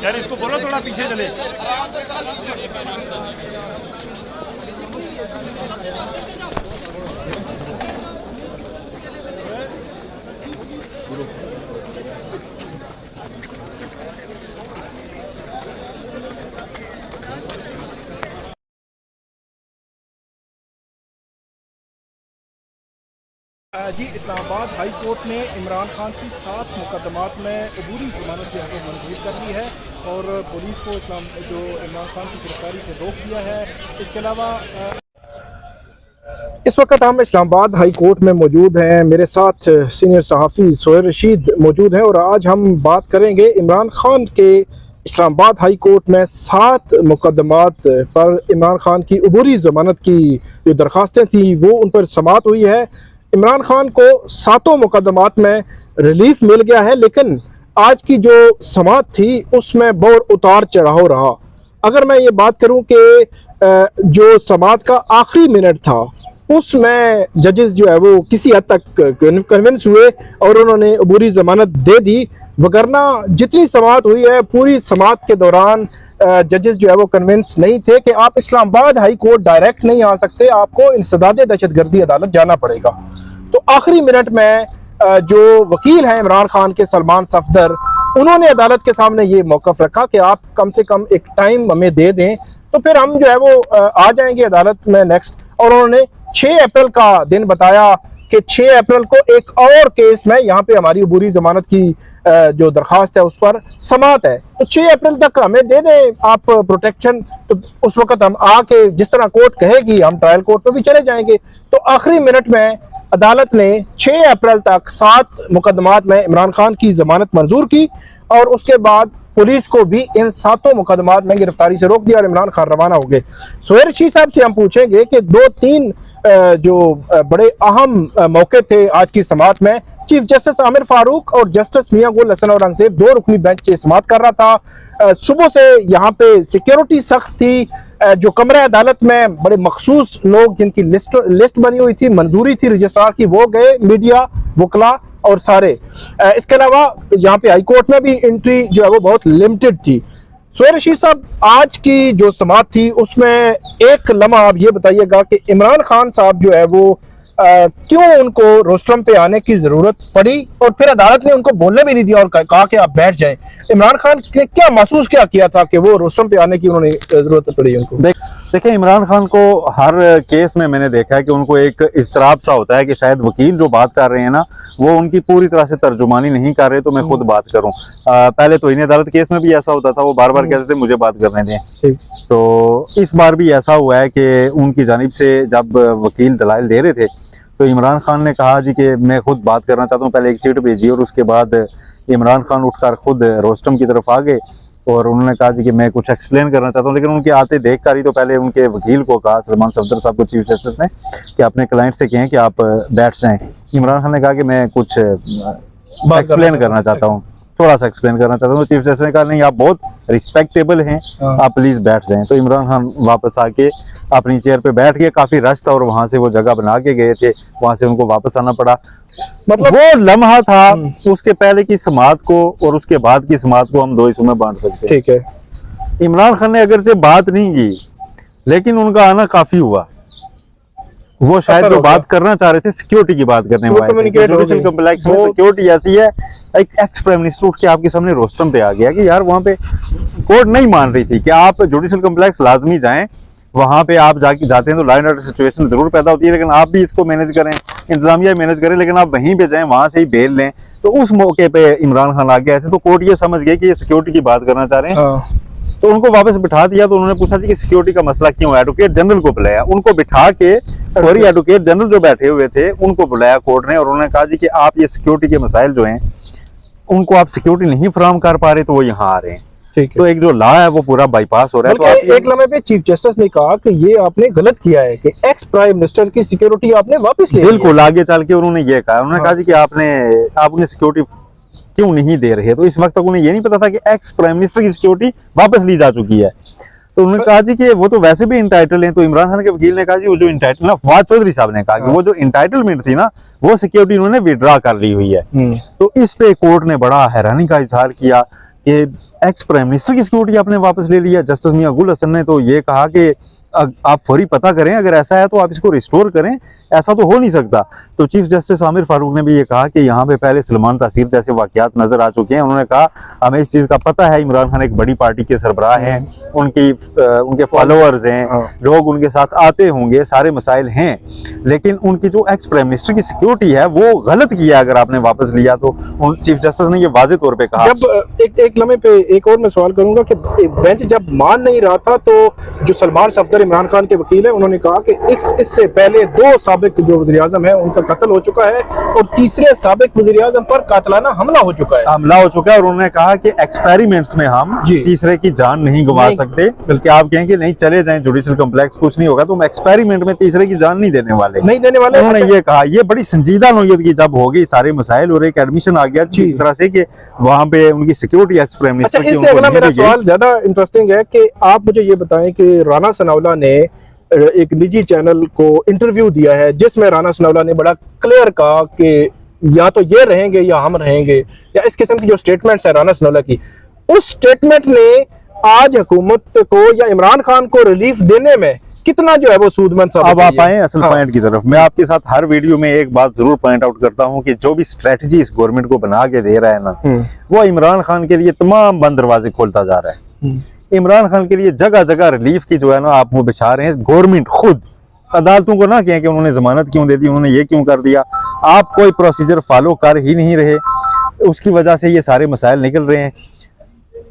यार इसको बोलो थोड़ा पीछे चले। जी, इस्लामाबाद हाई कोर्ट ने इमरान खान की 7 मुकदमात में अबूरी जमानत की हक़ मंजूर कर ली है और पुलिस को जो इमरान खान की गिरफ्तारी से रोक दिया है। इसके अलावा इस वक्त हम इस्लामाबाद हाई कोर्ट में मौजूद हैं। मेरे साथ सीनियर सहाफ़ी सोहेल रशीद मौजूद हैं और आज हम बात करेंगे इमरान खान के इस्लामाबाद हाई कोर्ट में 7 मुकदमात पर इमरान खान की अबूरी ज़मानत की जो दरख्वास्तें थी वो उन पर समाअत हुई है। इमरान खान को 7 मुकदमात में रिलीफ मिल गया है, लेकिन आज की जो समाअत थी उसमें बहुत उतार चढ़ाव रहा। अगर मैं ये बात करूं कि जो समाअत का आखिरी मिनट था उसमें जजेस जो है वो किसी हद तक कन्विंस हुए और उन्होंने अबूरी ज़मानत दे दी, वगरना जितनी समाअत हुई है पूरी समाअत के दौरान जजेस जो है वो कन्विंस नहीं थे कि आप इस्लामाबाद हाई कोर्ट डायरेक्ट नहीं आ सकते, आपको इंसदाद दहशतगर्दी अदालत जाना पड़ेगा। तो आखिरी मिनट में जो वकील हैं इमरान खान के सलमान सफदर, उन्होंने अदालत के सामने ये मौक़िफ़ रखा कि आप कम से कम एक टाइम हमें दे दें तो फिर हम जो है वो आ जाएंगे अदालत में नेक्स्ट। और उन्होंने 6 अप्रैल का दिन बताया कि 6 अप्रैल को एक और केस में यहाँ पे हमारी अबूरी ज़मानत की जो दरख्वास्त है उस पर समाअत है, तो 6 अप्रैल तक हमें दे दें आप प्रोटेक्शन, तो उस वक्त हम आके जिस तरह कोर्ट कहेगी हम ट्रायल कोर्ट पे भी चले जाएंगे। तो आखिरी मिनट में अदालत ने 6 अप्रैल तक 7 मुकदमात में इमरान खान की जमानत मंजूर की और उसके बाद पुलिस को भी इन 7 मुकदमात में गिरफ्तारी से रोक दिया और इमरान खान रवाना हो गए। सोहेल रशीद साहब से हम पूछेंगे कि 2-3 जो बड़े अहम मौके थे आज की समाअत में। चीफ जस्टिस आमिर फारूक और जस्टिस मियां गुल हसन औरंगजेब 2 रुकनी बेंच से समाअत कर रहा था। सुबह से यहाँ पे सिक्योरिटी सख्त थी। जो कमरे अदालत में बड़े मखसूस लोग जिनकी लिस्ट बनी हुई थी, मंजूरी थी रजिस्ट्रार की, वो गए, मीडिया, वकला और सारे। इसके अलावा यहाँ पे हाई कोर्ट में भी एंट्री जो है वो बहुत लिमिटेड थी। सोहेल रशीद साहब, आज की जो समाअत थी उसमें एक लम्हा आप ये बताइएगा कि इमरान खान साहब जो है वो क्यों उनको रोस्ट्रम पे आने की जरूरत पड़ी और फिर अदालत ने उनको बोलने भी नहीं दिया और कहा कि आप बैठ जाएं। इमरान खान ने क्या महसूस क्या किया था कि वो रोस्ट्रम पे आने की उन्होंने जरूरत पड़ी उनको? देखिए, इमरान खान को हर केस में मैंने देखा है कि उनको एक इज़्तिराब सा होता है कि शायद वकील जो बात कर रहे हैं ना वो उनकी पूरी तरह से तर्जुमानी नहीं कर रहे, तो मैं खुद बात करूं। पहले तो इन अदालत केस में भी ऐसा होता था, वो बार बार कहते थे मुझे बात करने दें। तो इस बार भी ऐसा हुआ है कि उनकी जानिब से जब वकील दलाइल दे रहे थे तो इमरान खान ने कहा जी कि मैं खुद बात करना चाहता हूँ, पहले एक चिट भेजी और उसके बाद इमरान खान उठकर खुद रोस्टम की तरफ आ गए और उन्होंने कहा जी कि मैं कुछ एक्सप्लेन करना चाहता हूँ। लेकिन उनके आते देख कर ही तो पहले उनके वकील को कहा, सलमान सफदर साहब को, चीफ जस्टिस ने, कि अपने क्लाइंट से कहें कि आप बैठ जाएं। इमरान खान ने कहा कि मैं कुछ एक्सप्लेन करना चाहता हूँ, थोड़ा सा एक्सप्लेन करना चाहता हूँ। चीफ जस्टिस ने कहा नहीं, आप बहुत रिस्पेक्टेबल हैं, आप प्लीज बैठ जाएं। तो इमरान खान वापस आके अपनी चेयर पे बैठ गए। काफी रश था और वहां से वो जगह बना के गए थे, वहां से उनको वापस आना पड़ा। मतलब वो लम्हा था उसके पहले की समाअत को और उसके बाद की समाअत को हम 2 हिस्सों में बांट सकते हैं। ठीक है, इमरान खान ने अगर से बात नहीं की लेकिन उनका आना काफी हुआ। वो शायद जो बात करना चाह रहे थे सिक्योरिटी की बात करने वाले, जुडिशल कॉम्प्लेक्स में सिक्योरिटी ऐसी है। एक एक्स प्राइम मिनिस्टर उठ के आपके सामने रोस्टम पे आ गया कि यार वहां पे कोर्ट नहीं मान रही थी कि आप जुडिशल कॉम्प्लेक्स लाजमी जाएं, वहां पे आप जाते हैं तो लॉ एंड ऑर्डर सिचुएशन जरूर पैदा होती है, लेकिन आप भी इसको मैनेज करें, इंतजामिया मैनेज करें, लेकिन आप वहीं पे जाएं, वहां से ही बेल लें। तो उस मौके पे इमरान खान आ गए थे तो कोर्ट ये समझ गए कि ये सिक्योरिटी की बात करना चाह रहे हैं। तो उनको वापस बिठा दिया। तो उन्होंने पूछा कि सिक्योरिटी का मसला क्यों है, एडवोकेट जनरल को बुलाया, उनको बिठा के, और एडवोकेट जनरल जो बैठे हुए थे उनको बुलाया कोर्ट ने और उन्होंने कहा जी कि आप ये सिक्योरिटी के मसाइल जो हैं उनको आप सिक्योरिटी नहीं फराहम कर पा रहे तो वो यहाँ आ रहे हैं। तो एक जो लॉ है वो पूरा बाईपास हो रहा है। तो एक लम्हे पे चीफ जस्टिस ने कहा कि ये आपने गलत किया है कि एक्स प्राइम मिनिस्टर की सिक्योरिटी आपने वापस ले ली। बिल्कुल, आगे चल के उन्होंने ये कहा, उन्होंने कहा जी कि आपने सिक्योरिटी क्यों नहीं दे रहे। तो इस वक्त तक उन्हें ये नहीं पता था कि एक्स प्राइम मिनिस्टर की सिक्योरिटी वापस ली जा चुकी है। तो उन्होंने कहा जी कि वो तो वैसे भी इंटाइटल हैं। तो इमरान खान के वकील ने कहा जी वो जो इंटाइटल ना, फवाद चौधरी साहब ने कहा कि वो जो इंटाइटलमेंट थी ना वो सिक्योरिटी उन्होंने विड्रॉ कर ली हुई है। तो इस पे कोर्ट ने बड़ा हैरानी का इजहार किया कि एक्स प्राइम मिनिस्टर की सिक्योरिटी आपने वापस ले लिया। जस्टिस मियां गुल हसन ने तो ये कहा कि आप फौरी पता करें, अगर ऐसा है तो आप इसको रिस्टोर करें, ऐसा तो हो नहीं सकता। तो चीफ जस्टिस आमिर फारूक ने भी ये कहा कि यहाँ पे पहले सलमान तासीर जैसे वाकयात नजर आ चुके हैं। उन्होंने कहा हमें इस चीज का पता है, इमरान खान एक बड़ी पार्टी के सरबराह हैं, उनके फॉलोअर्स हैं, लोग उनके साथ आते होंगे, सारे मसाइल हैं, लेकिन उनकी जो एक्स प्राइम मिनिस्टर की सिक्योरिटी है वो गलत किया अगर आपने वापस लिया तो। चीफ जस्टिस ने ये वाजे तौर पे कहा। जब एक लम्हे पे एक और मैं सवाल करूंगा कि बेंच जब मान नहीं रहा था तो जो सलमान सफदर इमरान खान के वकील है उन्होंने कहा कि इससे पहले 2 साबिक जो वज़ीर-ए-आज़म है उनका कत्ल हो चुका है और तीसरे साबिक वज़ीर-ए-आज़म पर कातलाना हमला हो चुका है। और उन्होंने कहा कि एक्सपेरिमेंट्स में हम तीसरे की जान नहीं गंवा सकते, बल्कि आप कहेंगे नहीं चले जाएं जुडिशियल कॉम्प्लेक्स, कुछ नहीं होगा, तो हम एक्सपेरिमेंट में तीसरे की जान नहीं देने वाले। उन्होंने ये कहा। ये बड़ी संजीदा नौयत की जब होगी सारे मसाइल और एक एडमिशन आ गया अच्छी तरह से कि वहां पे उनकी सिक्योरिटी एक्स प्राइम मिनिस्टर की। इससे अगला मेरा सवाल ज्यादा इंटरेस्टिंग है कि आप मुझे ये बताएं कि राना सनाउल्लाह ने एक निजी चैनल को इंटरव्यू दिया है जिसमें राना सनाउल्लाह ने बड़ा क्लियर कहा कि या तो ये रहेंगे या हम रहेंगे, या इस किस्म की जो स्टेटमेंट्स है राना सनाउल्लाह की, उस स्टेटमेंट ने आज हुकूमत को या इमरान खान को रिलीफ देने में कितना जो है वो सूदमंद साबित। अब आप आए असल पॉइंट की तरफ। मैं आपके साथ हर वीडियो में एक बात जरूर पॉइंट आउट करता हूं कि जो भी स्ट्रेटजी इस गवर्नमेंट को बना के दे रहा है ना, वो इमरान खान के लिए तमाम बंद दरवाजे खोलता जा रहा है। इमरान खान के लिए जगह जगह रिलीफ की जो है ना आप वो बिछा रहे हैं। गवर्नमेंट खुद अदालतों को ना कहें कि उन्होंने जमानत क्यों दे दी, उन्होंने ये क्यों कर दिया, आप कोई प्रोसीजर फॉलो कर ही नहीं रहे, उसकी वजह से ये सारे मसाइल निकल रहे हैं।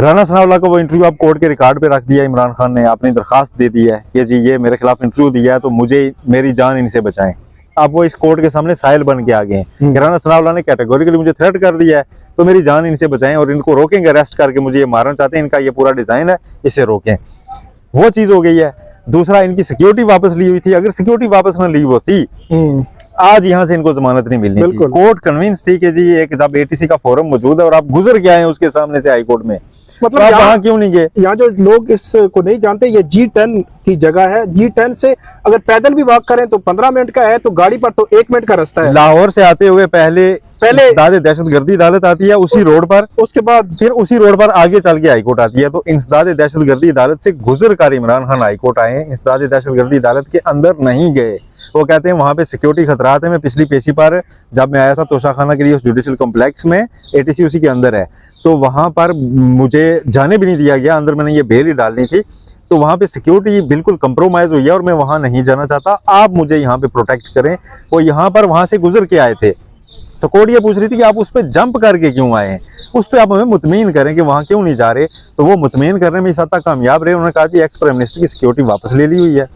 राना सनाउल्लाह को वो इंटरव्यू आप कोर्ट के रिकॉर्ड पे रख दिया इमरान खान ने, आपने दरखास्त दे दी है कि जी ये मेरे खिलाफ इंटरव्यू दिया है तो मुझे मेरी जान इनसे बचाएं। अब वो इस कोर्ट के सामने साहिल बन के आ गए हैं कि राना सनाउल्लाह ने कैटेगोरिकली मुझे थ्रेट कर दिया है तो मेरी जान इनसे बचाएं और इनको रोकेंगे, अरेस्ट करके मुझे ये मारना चाहते हैं, इनका ये पूरा डिजाइन है, इसे रोकें। वो चीज हो गई है। दूसरा, इनकी सिक्योरिटी वापस ली हुई थी, अगर सिक्योरिटी वापस न ली होती आज यहाँ से इनको जमानत नहीं मिलनी थी। कोर्ट कन्विंस थी कि जी एक जब एटीसी का फोरम मौजूद है और आप गुजर के आए हैं उसके सामने से हाई कोर्ट में, मतलब आप वहाँ क्यों नहीं गए? यहाँ जो लोग इसको नहीं जानते, ये G10 की जगह है। G10 से अगर पैदल भी वॉक करें तो 15 मिनट का है, तो गाड़ी पर तो 1 मिनट का रास्ता है। लाहौर से आते हुए पहले इंसदाद दहशतगर्दी अदालत आती है उसी रोड पर, उसके बाद फिर उसी रोड पर आगे चल के हाईकोर्ट आती है। तो इंसदाद दहशतगर्दी अदालत से गुजर कर इमरान खान हाईकोर्ट आए हैं, इंसदाद दहशतगर्दी अदालत के अंदर नहीं गए। वो कहते हैं वहां पे सिक्योरिटी खतरात है। मैं पिछली पेशी पर जब मैं आया था तोशाखाना के लिए उस जुडिशियल कॉम्प्लेक्स में, एटीसी उसी के अंदर है, तो वहां पर मुझे जाने भी नहीं दिया गया अंदर, मैंने ये बेल ही डालनी थी, तो वहां पे सिक्योरिटी बिल्कुल कंप्रोमाइज हुई है और मैं वहां नहीं जाना चाहता, आप मुझे यहाँ पे प्रोटेक्ट करें। वो यहाँ पर वहां से गुजर के आए थे, तो कोर्ट ये पूछ रही थी कि आप उस पर जंप करके क्यों आए हैं, उस पर आप हमें मुतमीन करें कि वहां क्यों नहीं जा रहे। तो वो मुतमीन करने में इस हद तक कामयाब रहे। उन्होंने कहा जी एक्स प्राइम मिनिस्टर की सिक्योरिटी वापस ले ली हुई है।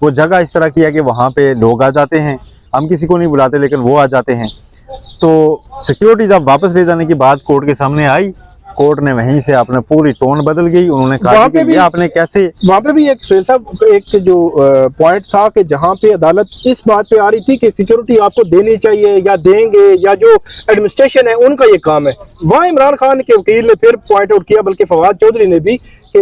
वो जगह इस तरह की है कि वहां पे लोग आ जाते हैं, हम किसी को नहीं बुलाते लेकिन वो आ जाते हैं। तो सिक्योरिटी जब वापस ले जाने की बात कोर्ट के सामने आई, कोर्ट ने वहीं से अपने पूरी टोन बदल गई। उन्होंने कहा कि ये आपने कैसे, वहाँ पे भी एक सुहेल साहब एक जो पॉइंट था कि जहाँ पे अदालत इस बात पे आ रही थी कि सिक्योरिटी आपको देनी चाहिए या देंगे, या जो एडमिनिस्ट्रेशन है उनका ये काम है, वहाँ इमरान खान के वकील ने फिर पॉइंट आउट किया, बल्कि फवाद चौधरी ने भी, कि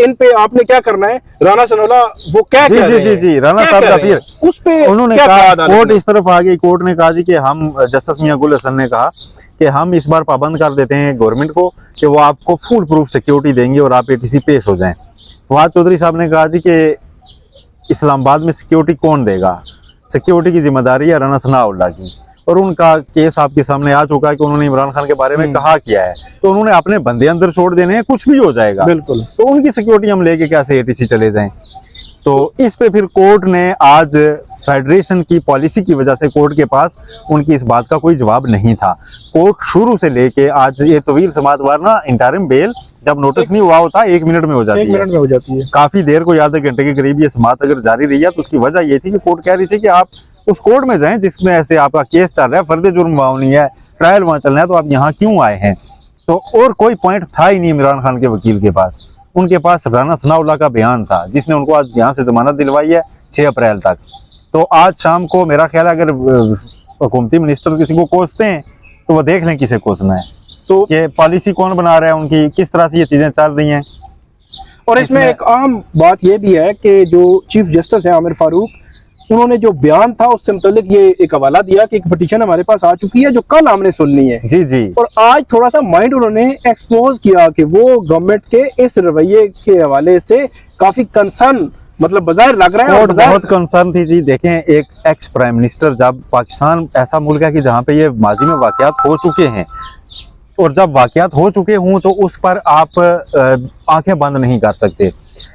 इन पे आपने क्या करना है। राना सनाउल्लाह वो क्या कह रहे हैं? जी राना साहब का फिर उस पे उन्होंने कहा, कोर्ट इस तरफ आ गई, कोर्ट ने कहा जी कि हम, जस्टिस मियां गुल हसन ने कहा कि हम इस बार पाबंद कर देते हैं गवर्नमेंट को कि वो आपको फुल प्रूफ सिक्योरिटी देंगे और आप एटीसी पेश हो जाएं। फवाद चौधरी साहब ने कहा जी कि इस्लामाबाद में सिक्योरिटी कौन देगा, सिक्योरिटी की जिम्मेदारी है राना सनाउल्लाह की, और उनका केस आपके सामने आ चुका है कि उन्होंने इमरान खान के बारे में कहा किया है, तो उन्होंने अपने बंदे अंदर छोड़ देने हैं, कुछ भी हो जाएगा। बिल्कुल, तो उनकी सिक्योरिटी हम लेके कैसे एटीसी चले जाएं? तो इस पे फिर कोर्ट ने आज फेडरेशन की पॉलिसी की वजह से कोर्ट के पास उनकी इस बात का कोई जवाब नहीं था। कोर्ट शुरू से लेके आज ये तवील समातवार ना इंटरिम बेल जब नोटिस नहीं हुआ होता 1 मिनट में हो जाती है, 1 मिनट में हो जाती है। काफी देर को आधे घंटे के करीब ये समात अगर जारी रही है तो उसकी वजह ये थी कि कोर्ट कह रही थी कि आप उस कोर्ट में जाएं जिसमें ऐसे आपका केस चल रहा है, फर्द जुर्म वहां नहीं है, ट्रायल वहां चल रहा है, तो आप यहाँ क्यों आए हैं? तो और कोई पॉइंट था ही नहीं इमरान खान के वकील के पास। उनके पास राना सनाउल्लाह का बयान था जिसने उनको आज यहाँ से जमानत दिलवाई है 6 अप्रैल तक। तो आज शाम को मेरा ख्याल है अगर हुकूमती मिनिस्टर किसी को कोसते हैं तो वो देख लें किसे कोसना है, तो ये पॉलिसी कौन बना रहा है उनकी, किस तरह से ये चीजें चल रही हैं। और इसमें एक अहम बात यह भी है कि जो चीफ जस्टिस है आमिर फारूक, उन्होंने जो बयान था उससे मुतालिक ये एक हवाला दिया कि एक पिटीशन हमारे पास आ चुकी है जो कल हमने सुननी है। जी जी। और आज थोड़ा सा माइंड उन्होंने एक्सपोज किया कि वो गवर्नमेंट के इस रवैये के हवाले से काफी कंसर्न मतलब बाजार लग रहा है और बहुत कंसर्न थी जी। देखें, एक एक्स प्राइम मिनिस्टर, जब पाकिस्तान ऐसा मुल्क है कि जहाँ पे ये माजी में वाकयात हो चुके हैं और जब वाकयात हो चुके हों तो उस पर आप आंखें बंद नहीं कर सकते।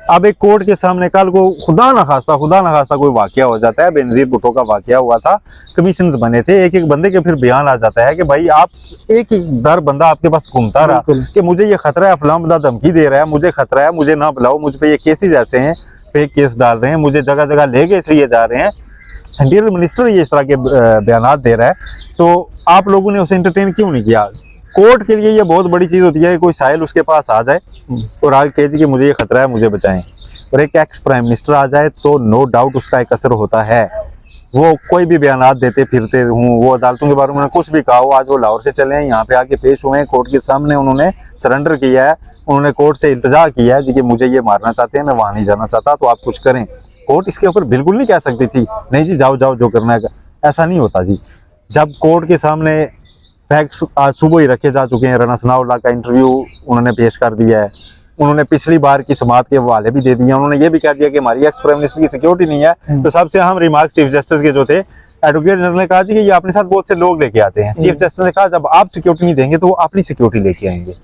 अब एक कोर्ट के सामने कल को खुदा न खास्ता कोई वाकया हो जाता है। बेनजीर भुट्टो का वाकया हुआ था, कमीशंस बने थे, एक एक बंदे के फिर बयान आ जाता है कि भाई आप एक एक दर बंदा आपके पास घूमता रहा कि मुझे ये खतरा है, फलां बंदा धमकी दे रहा है, मुझे खतरा है, मुझे ना बुलाओ, मुझ पे ये केसेस ऐसे हैं, फेक केस डाल रहे हैं, मुझे जगह जगह लेके इसलिए जा रहे हैं। इंटीरियर मिनिस्टर ये इस तरह के बयान दे रहा है, तो आप लोगों ने उसे एंटरटेन क्यों नहीं किया? कोर्ट के लिए ये बहुत बड़ी चीज होती है कि कोई साहिल उसके पास आ जाए और आगे कहे कि मुझे ये खतरा है, मुझे बचाएं। और एक एक्स प्राइम मिनिस्टर आ जाए तो नो डाउट उसका एक असर होता है। वो कोई भी बयान देते फिरते हूँ, वो अदालतों के बारे में कुछ भी कहा हो, आज वो लाहौर से चले हैं, यहाँ पे आके पेश हुए हैं कोर्ट के सामने, उन्होंने सरेंडर किया है, उन्होंने कोर्ट से इल्तिजा किया है जी कि मुझे ये मारना चाहते हैं, मैं वहां नहीं जाना चाहता, तो आप कुछ करें। कोर्ट इसके ऊपर बिल्कुल नहीं कह सकती थी नहीं जी जाओ जाओ जो करना है। ऐसा नहीं होता जी। जब कोर्ट के सामने फैक्ट्स आज सुबह ही रखे जा चुके हैं, राना सनाउल्लाह का इंटरव्यू उन्होंने पेश कर दिया है, उन्होंने पिछली बार की समाअत के हवाले भी दे दिए, उन्होंने ये भी कह दिया कि हमारी एक्स प्राइम मिनिस्टर की सिक्योरिटी नहीं है। तो सबसे अहम रिमार्क चीफ जस्टिस के जो थे, एडवोकेट जनरल ने कहा जी कि ये अपने साथ बहुत से लोग लेके आते हैं। चीफ जस्टिस ने कहा जब आप सिक्योरिटी नहीं देंगे तो वो अपनी सिक्योरिटी लेके आएंगे।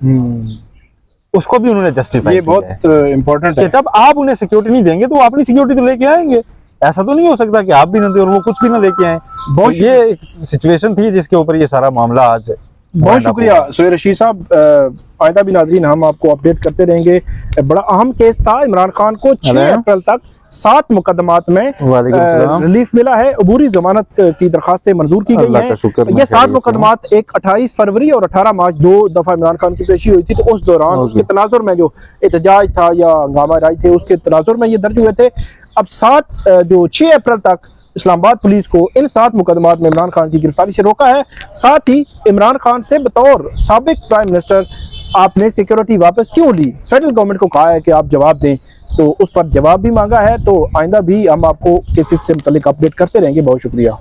उसको भी उन्होंने जस्टिफाई किया। ये बहुत इंपॉर्टेंट है। जब आप उन्हें सिक्योरिटी नहीं देंगे तो वो अपनी सिक्योरिटी तो लेके आएंगे। ऐसा तो नहीं हो सकता कि आप भी ना दें और वो कुछ भी ना लेके आए। बहुत ये एक सिचुएशन थी जिसके ऊपर ये सारा मामला आज। बहुत शुक्रिया सोहेल रशीद साहब। आइंदा भी नाज़रीन हम आपको अपडेट करते रहेंगे। बड़ा अहम केस था। इमरान खान को 6 अप्रैल तक 7 मुकदमात में रिलीफ मिला है। अबूरी जमानत की दरखास्तें मंजूर की गई हैं। ये 7 मुकदमात एक 28 फरवरी और 18 मार्च 2 दफा इमरान खान की पेशी हुई थी, तो उस दौरान उसके तनाजुर में जो एहतजाज था या हंगामा राय थे उसके तनाजुर में ये दर्ज हुए थे। अब 6 अप्रैल तक इस्लामाबाद पुलिस को इन 7 मुकदमात में इमरान खान की गिरफ्तारी से रोका है। साथ ही इमरान खान से बतौर साबिक प्राइम मिनिस्टर आपने सिक्योरिटी वापस क्यों ली, फेडरल गवर्नमेंट को कहा है कि आप जवाब दें, तो उस पर जवाब भी मांगा है। तो आइंदा भी हम आपको केसेस से मुतालिक अपडेट करते रहेंगे। बहुत शुक्रिया।